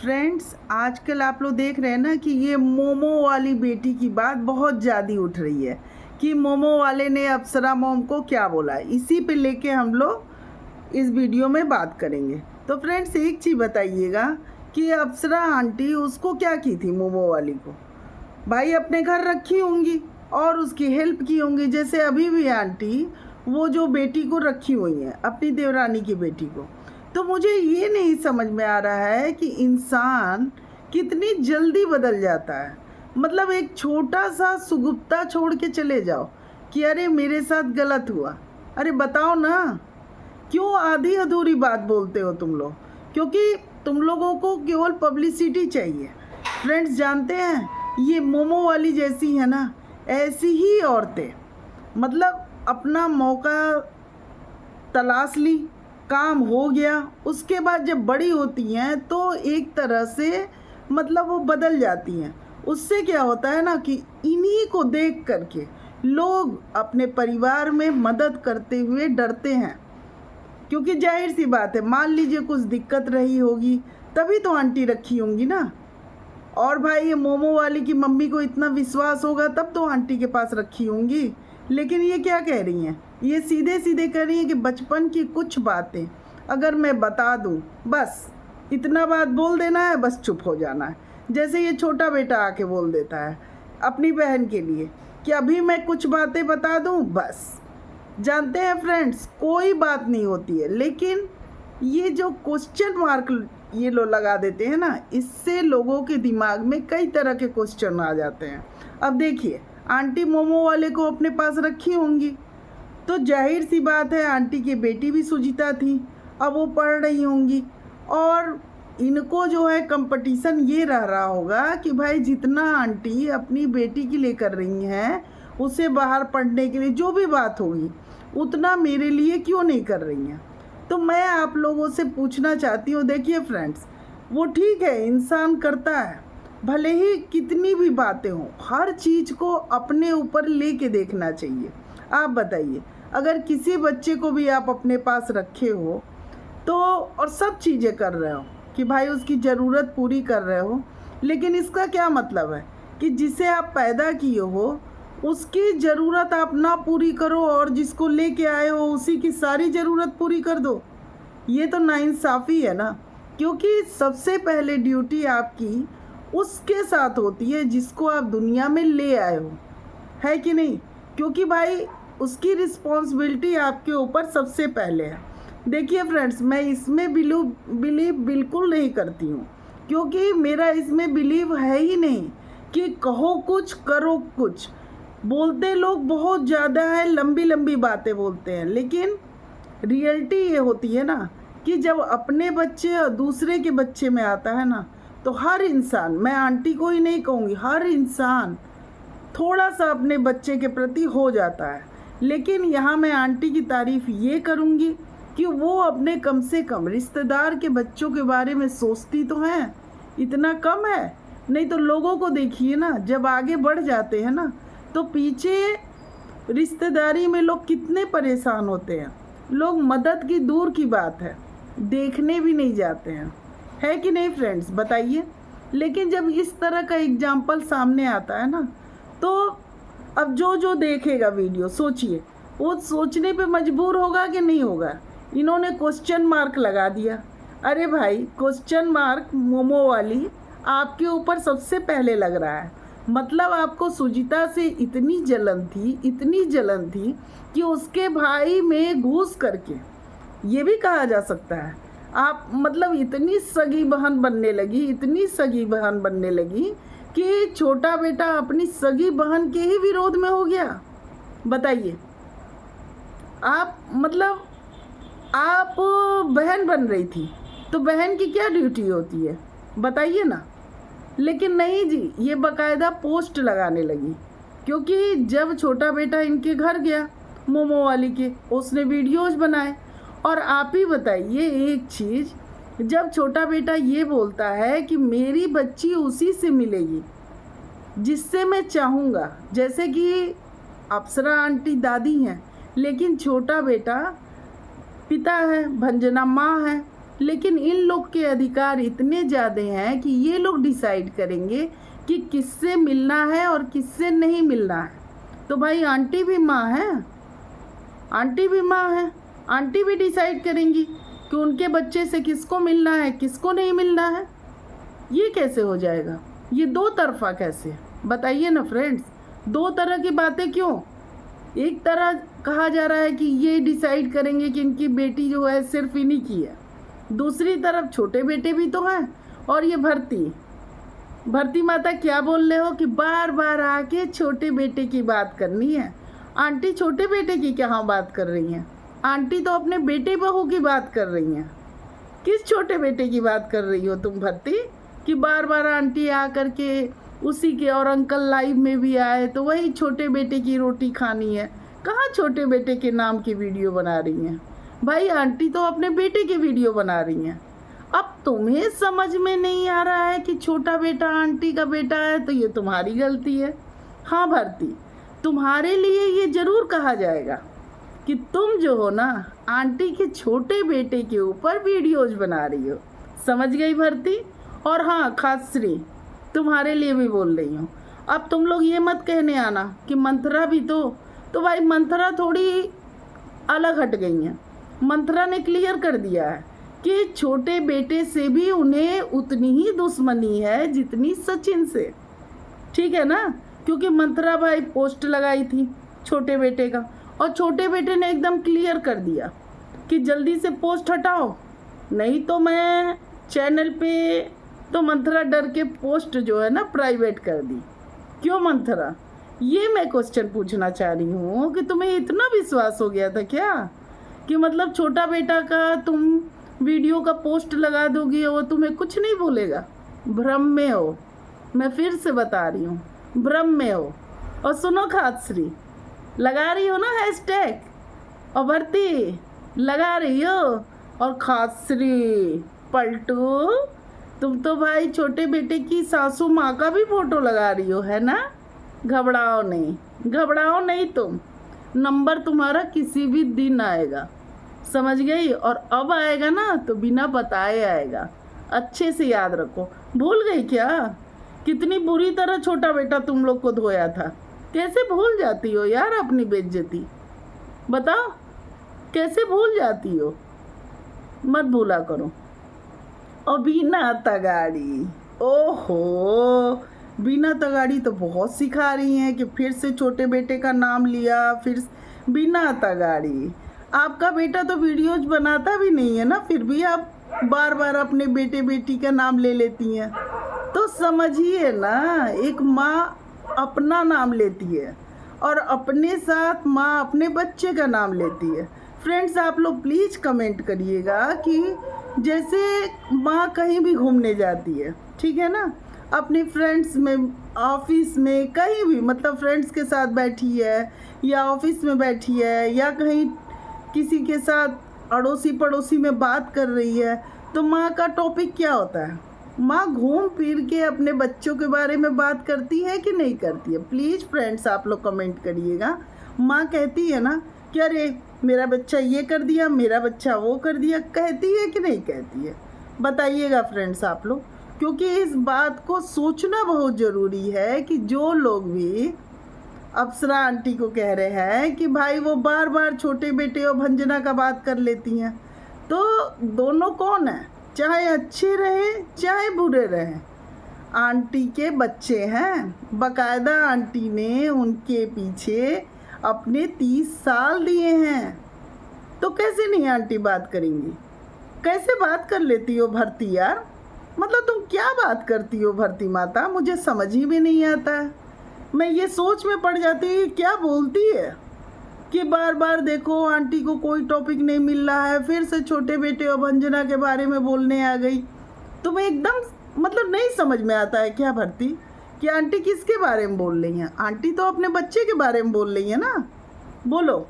Friends, आजकल आप लोग देख रहे हैं ना कि ये मोमो वाली बेटी की बात बहुत ज़्यादा उठ रही है कि मोमो वाले ने अप्सरा मोम को क्या बोला। इसी पे लेके हम लोग इस वीडियो में बात करेंगे। तो फ्रेंड्स, एक चीज़ बताइएगा कि अप्सरा आंटी उसको क्या की थी मोमो वाली को। भाई अपने घर रखी होंगी और उसकी हेल्प की होंगी, जैसे अभी भी आंटी वो जो बेटी को रखी हुई है, अपनी देवरानी की बेटी को। तो मुझे ये नहीं समझ में आ रहा है कि इंसान कितनी जल्दी बदल जाता है। मतलब एक छोटा सा सुगुप्ता छोड़ के चले जाओ कि अरे मेरे साथ गलत हुआ। अरे बताओ ना, क्यों आधी अधूरी बात बोलते हो तुम लोग? क्योंकि तुम लोगों को केवल पब्लिसिटी चाहिए। फ्रेंड्स, जानते हैं ये मोमो वाली जैसी है ना, ऐसी ही औरतें मतलब अपना मौका तलाश ली, काम हो गया, उसके बाद जब बड़ी होती हैं तो एक तरह से मतलब वो बदल जाती हैं। उससे क्या होता है ना कि इन्हीं को देख करके लोग अपने परिवार में मदद करते हुए डरते हैं, क्योंकि जाहिर सी बात है, मान लीजिए कुछ दिक्कत रही होगी तभी तो आंटी रखी होंगी ना। और भाई ये मोमो वाली की मम्मी को इतना विश्वास होगा तब तो आंटी के पास रखी होंगी। लेकिन ये क्या कह रही हैं? ये सीधे सीधे कह रही हैं कि बचपन की कुछ बातें अगर मैं बता दूं, बस इतना बात बोल देना है, बस चुप हो जाना है। जैसे ये छोटा बेटा आके बोल देता है अपनी बहन के लिए कि अभी मैं कुछ बातें बता दूं बस। जानते हैं फ्रेंड्स, कोई बात नहीं होती है, लेकिन ये जो क्वेश्चन मार्क ये लोग लगा देते हैं ना, इससे लोगों के दिमाग में कई तरह के क्वेश्चन आ जाते हैं। अब देखिए, आंटी मोमो वाले को अपने पास रखी होंगी तो जाहिर सी बात है आंटी की बेटी भी सुजीता थी, अब वो पढ़ रही होंगी और इनको जो है कंपटीशन ये रहा होगा कि भाई जितना आंटी अपनी बेटी के लिए कर रही हैं, उसे बाहर पढ़ने के लिए जो भी बात होगी उतना मेरे लिए क्यों नहीं कर रही हैं। तो मैं आप लोगों से पूछना चाहती हूँ, देखिए फ्रेंड्स, वो ठीक है इंसान करता है, भले ही कितनी भी बातें हों, हर चीज़ को अपने ऊपर लेके देखना चाहिए। आप बताइए, अगर किसी बच्चे को भी आप अपने पास रखे हो तो और सब चीज़ें कर रहे हो कि भाई उसकी ज़रूरत पूरी कर रहे हो, लेकिन इसका क्या मतलब है कि जिसे आप पैदा किए हो उसकी ज़रूरत आप ना पूरी करो और जिसको लेके आए हो उसी की सारी ज़रूरत पूरी कर दो? ये तो नाइंसाफ़ी है ना। क्योंकि सबसे पहले ड्यूटी आपकी उसके साथ होती है जिसको आप दुनिया में ले आए हो, है कि नहीं? क्योंकि भाई उसकी रिस्पॉन्सिबिलिटी आपके ऊपर सबसे पहले है। देखिए फ्रेंड्स, मैं इसमें बिलीव बिल्कुल नहीं करती हूँ, क्योंकि मेरा इसमें बिलीव है ही नहीं कि कहो कुछ करो कुछ। बोलते लोग बहुत ज़्यादा है, लंबी लंबी बातें बोलते हैं, लेकिन रियलिटी ये होती है ना कि जब अपने बच्चे और दूसरे के बच्चे में आता है ना, तो हर इंसान, मैं आंटी को ही नहीं कहूँगी, हर इंसान थोड़ा सा अपने बच्चे के प्रति हो जाता है। लेकिन यहाँ मैं आंटी की तारीफ़ ये करूँगी कि वो अपने कम से कम रिश्तेदार के बच्चों के बारे में सोचती तो हैं। इतना कम है? नहीं तो लोगों को देखिए ना, जब आगे बढ़ जाते हैं ना तो पीछे रिश्तेदारी में लोग कितने परेशान होते हैं। लोग मदद की दूर की बात है, देखने भी नहीं जाते हैं, है कि नहीं फ्रेंड्स, बताइए। लेकिन जब इस तरह का एग्जाम्पल सामने आता है ना, तो अब जो देखेगा वीडियो, सोचिए वो सोचने पे मजबूर होगा कि नहीं होगा। इन्होंने क्वेश्चन मार्क लगा दिया। अरे भाई, क्वेश्चन मार्क मोमो वाली आपके ऊपर सबसे पहले लग रहा है, मतलब आपको सुजीता से इतनी जलन थी कि उसके भाई में घुस करके, ये भी कहा जा सकता है, आप मतलब इतनी सगी बहन बनने लगी कि छोटा बेटा अपनी सगी बहन के ही विरोध में हो गया। बताइए आप, मतलब आप बहन बन रही थी तो बहन की क्या ड्यूटी होती है, बताइए ना। लेकिन नहीं जी, ये बाकायदा पोस्ट लगाने लगी, क्योंकि जब छोटा बेटा इनके घर गया मोमो वाली के, उसने वीडियोज़ बनाए। और आप ही बताइए एक चीज़, जब छोटा बेटा ये बोलता है कि मेरी बच्ची उसी से मिलेगी जिससे मैं चाहूँगा, जैसे कि अप्सरा आंटी दादी हैं, लेकिन छोटा बेटा पिता है, भंजना माँ है, लेकिन इन लोग के अधिकार इतने ज़्यादा हैं कि ये लोग डिसाइड करेंगे कि किससे मिलना है और किससे नहीं मिलना है। तो भाई आंटी भी माँ है, आंटी भी माँ है, आंटी भी डिसाइड करेंगी कि उनके बच्चे से किसको मिलना है किसको नहीं मिलना है। ये कैसे हो जाएगा? ये दो तरफा कैसे? बताइए ना फ्रेंड्स, दो तरह की बातें क्यों? एक तरह कहा जा रहा है कि ये डिसाइड करेंगे कि इनकी बेटी जो है सिर्फ इन्हीं की है, दूसरी तरफ छोटे बेटे भी तो हैं। और ये भरती माता क्या बोल रहे हो कि बार बार आके छोटे बेटे की बात करनी है। आंटी छोटे बेटे की क्या बात कर रही हैं? आंटी तो अपने बेटे बहू की बात कर रही हैं। किस छोटे बेटे की बात कर रही हो तुम भरती, कि बार बार आंटी आ करके उसी के, और अंकल लाइव में भी आए तो वही छोटे बेटे की रोटी खानी है। कहाँ छोटे बेटे के नाम की वीडियो बना रही हैं? भाई आंटी तो अपने बेटे की वीडियो बना रही हैं। अब तुम्हें समझ में नहीं आ रहा है कि छोटा बेटा आंटी का बेटा है, तो ये तुम्हारी गलती है। हाँ भरती, तुम्हारे लिए ये ज़रूर कहा जाएगा कि तुम जो हो ना आंटी के छोटे बेटे के ऊपर वीडियोज बना रही हो। समझ गई भरती? और हाँ खासरी, तुम्हारे लिए भी बोल रही हूँ, अब तुम लोग ये मत कहने आना कि मंथरा भी तो भाई मंथरा थोड़ी अलग हट गई हैं। मंथरा ने क्लियर कर दिया है कि छोटे बेटे से भी उन्हें उतनी ही दुश्मनी है जितनी सचिन से। ठीक है ना? क्योंकि मंथरा भाई पोस्ट लगाई थी छोटे बेटे का, और छोटे बेटे ने एकदम क्लियर कर दिया कि जल्दी से पोस्ट हटाओ, नहीं तो मैं चैनल पे, तो मंथरा डर के पोस्ट जो है ना प्राइवेट कर दी। क्यों मंथरा? ये मैं क्वेश्चन पूछना चाह रही हूँ कि तुम्हें इतना विश्वास हो गया था क्या कि मतलब छोटा बेटा का तुम वीडियो का पोस्ट लगा दोगी और तुम्हें कुछ नहीं बोलेगा? भ्रम में हो, मैं फिर से बता रही हूँ, भ्रम में हो। और सुनो खासरी, लगा रही हो ना हैशटैग, और भरती लगा रही हो, और खासरी पलटू तुम तो भाई छोटे बेटे की सासू माँ का भी फोटो लगा रही हो, है ना? घबराओ नहीं, घबराओ नहीं तुम, नंबर तुम्हारा किसी भी दिन आएगा। समझ गई? और अब आएगा ना तो बिना बताए आएगा, अच्छे से याद रखो। भूल गई क्या कितनी बुरी तरह छोटा बेटा तुम लोग को धोया था? कैसे भूल जाती हो यार अपनी बेइज्जती? बताओ कैसे भूल जाती हो? मत भूला करो। और बीना तगाड़ी, ओहो, बीना तगाड़ी तो बहुत सिखा रही हैं कि फिर से छोटे बेटे का नाम लिया। फिर बीना तगाड़ी, आपका बेटा तो वीडियोज बनाता भी नहीं है ना, फिर भी आप बार बार अपने बेटे बेटी का नाम ले लेती हैं। तो समझिए ना, एक माँ अपना नाम लेती है और अपने साथ माँ अपने बच्चे का नाम लेती है। फ्रेंड्स आप लोग प्लीज़ कमेंट करिएगा कि जैसे माँ कहीं भी घूमने जाती है, ठीक है ना, अपने फ्रेंड्स में, ऑफिस में, कहीं भी, मतलब फ्रेंड्स के साथ बैठी है या ऑफिस में बैठी है या कहीं किसी के साथ अड़ोसी पड़ोसी में बात कर रही है, तो माँ का टॉपिक क्या होता है? माँ घूम फिर के अपने बच्चों के बारे में बात करती है कि नहीं करती है? प्लीज़ फ्रेंड्स आप लोग कमेंट करिएगा। माँ कहती है ना कि अरे मेरा बच्चा ये कर दिया, मेरा बच्चा वो कर दिया, कहती है कि नहीं कहती है? बताइएगा फ्रेंड्स आप लोग, क्योंकि इस बात को सोचना बहुत ज़रूरी है कि जो लोग भी अप्सरा आंटी को कह रहे हैं कि भाई वो बार बार छोटे बेटे और भंजना का बात कर लेती हैं, तो दोनों कौन है? चाहे अच्छे रहे चाहे बुरे रहे, आंटी के बच्चे हैं। बाकायदा आंटी ने उनके पीछे अपने 30 साल दिए हैं, तो कैसे नहीं आंटी बात करेंगी? कैसे बात कर लेती हो भरती यार? मतलब तुम क्या बात करती हो भरती माता? मुझे समझ ही में नहीं आता है। मैं ये सोच में पड़ जाती हूँ क्या बोलती है कि बार बार देखो आंटी को कोई टॉपिक नहीं मिल रहा है, फिर से छोटे बेटे और भंजना के बारे में बोलने आ गई। तो मैं एकदम मतलब नहीं समझ में आता है क्या भरती कि आंटी किसके बारे में बोल रही हैं? आंटी तो अपने बच्चे के बारे में बोल रही है ना। बोलो,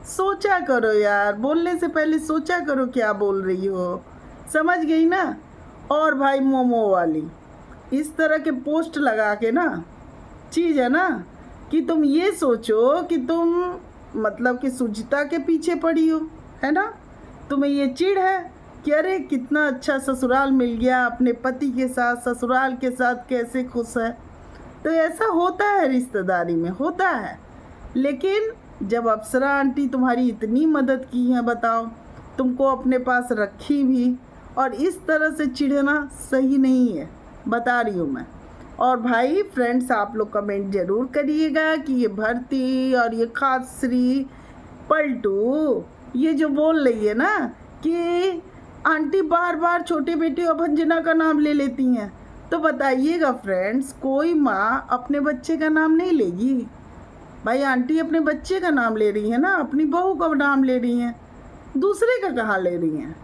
सोचा करो यार, बोलने से पहले सोचा करो क्या बोल रही हो। समझ गई ना? और भाई मोमो वाली इस तरह के पोस्ट लगा के ना, चीज़ है ना कि तुम ये सोचो कि तुम मतलब कि सुचिता के पीछे पड़ी हो, है ना, तुम्हें ये चिढ़ है कि अरे कितना अच्छा ससुराल मिल गया, अपने पति के साथ ससुराल के साथ कैसे खुश है। तो ऐसा होता है, रिश्तेदारी में होता है। लेकिन जब अप्सरा आंटी तुम्हारी इतनी मदद की है, बताओ, तुमको अपने पास रखी भी, और इस तरह से चिढ़ना सही नहीं है, बता रही हूँ मैं। और भाई फ्रेंड्स, आप लोग कमेंट ज़रूर करिएगा कि ये भर्ती और ये खासरी पलटू ये जो बोल रही है ना कि आंटी बार बार छोटे बेटे अभंजना का नाम ले लेती हैं, तो बताइएगा फ्रेंड्स, कोई माँ अपने बच्चे का नाम नहीं लेगी। भाई आंटी अपने बच्चे का नाम ले रही है ना, अपनी बहू का नाम ले रही हैं, दूसरे का कहाँ ले रही हैं।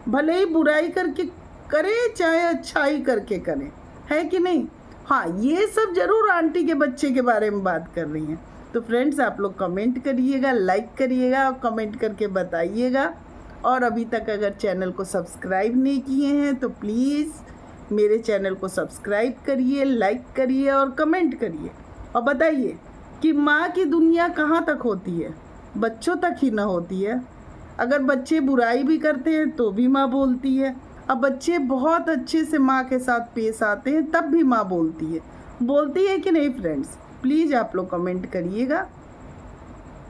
भले ही बुराई करके करे चाहे अच्छाई करके करें, है कि नहीं। हाँ, ये सब जरूर आंटी के बच्चे के बारे में बात कर रही हैं। तो फ्रेंड्स, आप लोग कमेंट करिएगा, लाइक करिएगा और कमेंट करके बताइएगा। और अभी तक अगर चैनल को सब्सक्राइब नहीं किए हैं तो प्लीज़ मेरे चैनल को सब्सक्राइब करिए, लाइक करिए और कमेंट करिए। और बताइए कि माँ की दुनिया कहाँ तक होती है, बच्चों तक ही ना होती है। अगर बच्चे बुराई भी करते हैं तो भी माँ बोलती है, अब बच्चे बहुत अच्छे से माँ के साथ पेश आते हैं तब भी माँ बोलती है कि नहीं फ्रेंड्स। प्लीज़ आप लोग कमेंट करिएगा।